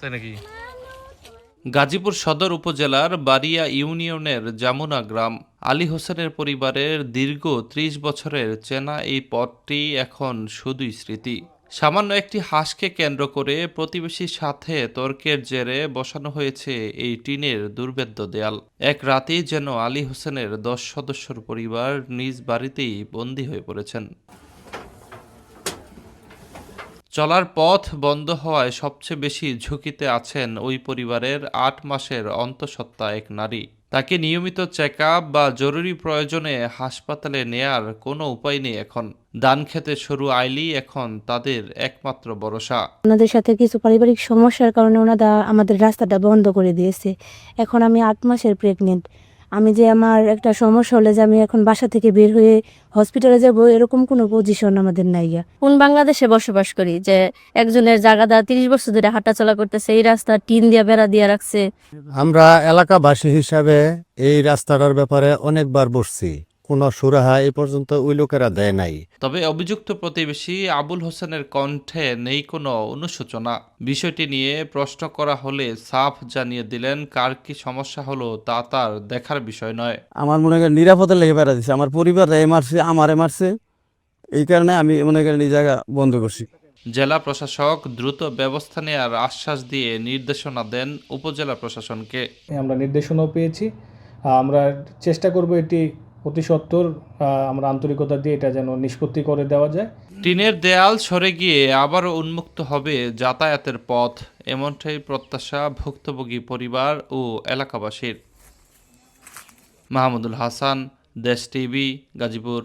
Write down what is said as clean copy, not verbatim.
তাই নাকি? গাজীপুর সদর উপজেলার বারিয়া ইউনিয়নের জামুনা গ্রাম। আলী হোসেনের পরিবারের দীর্ঘ ৩০ বছরের চেনা এই পথটি এখন শুধুই স্মৃতি। সামান্য একটি হাঁসকে কেন্দ্র করে প্রতিবেশীর সাথে তর্কের জেরে বসানো হয়েছে এই টিনের দুর্ভেদ্য দেয়াল। এক রাতেই যেন আলী হোসেনের ১০ সদস্যর পরিবার নিজ বাড়িতেই বন্দী হয়ে পড়েছেন। চলার পথ বন্ধ হওয়ায় সবচেয়ে বেশি ঝুঁকিতে আছেন ওই পরিবারের ৮ মাসের অন্তঃসত্ত্বা এক নারী। তাকে নিয়মিত চেক আপ বা জরুরি প্রয়োজনে হাসপাতালে নেয়ার কোনো উপায় নেই এখন। ধান খেতে সরু আইলেই এখন তাদের একমাত্র ভরসা। ওনাদের সাথে কিছু পারিবারিক সমস্যার কারণে ওনারা আমাদের রাস্তাটা বন্ধ করে দিয়েছে। এখন আমি ৮ মাসের প্রেগনেন্ট। আমি যে আমার একটা সমস্যা হলে যে আমি এখন বাসা থেকে বের হয়ে হসপিটালে যাব, এরকম কোনো পজিশন আমাদের নাই। কোন বাংলাদেশে বসবাস করি যে একজনের জায়গাটা ৩০ বছর ধরে হাঁটাচলা করতেছে, এই রাস্তা টিন দিয়ে বেড়া দিয়ে রাখছে। আমরা এলাকাবাসী হিসাবে এই রাস্তাটার ব্যাপারে অনেকবার বসছি, কোনো সুরাহা এই পর্যন্ত ওই লোকেরা দেয় নাই। তবে অভিযুক্ত প্রতিবেশী আবুল হোসেনের কণ্ঠে নেই কোনো অনুশোচনা। বিষয়টি নিয়ে প্রশ্ন করা হলে সাফ জানিয়ে দিলেন, কার কি সমস্যা হলো তা তার দেখার বিষয় নয়। আমার মনে করেন নিরাপদে লেগে বেড়া দিচ্ছে, আমার পরিবার মারছে, আমারে মারছে, এই কারণে আমি মনে করেন এই জায়গা বন্ধ করছি। জেলা প্রশাসক দ্রুত ব্যবস্থা নেওয়ার আশ্বাস দিয়ে নির্দেশনা দেন উপজেলা প্রশাসনকে। আমরা নির্দেশনাও পেয়েছি। আমরা চেষ্টা করব এটি অতি সত্বর আমরা আন্তরিকতা দিয়ে এটা যেন নিষ্পত্তি করে দেওয়া যায়। টিনের দেয়াল সরে গিয়ে আবারও উন্মুক্ত হবে যাতায়াতের পথ, এমনটাই প্রত্যাশা ভুক্তভোগী পরিবার ও এলাকাবাসীর। মাহমুদুল হাসান, দেশ টিভি, গাজীপুর।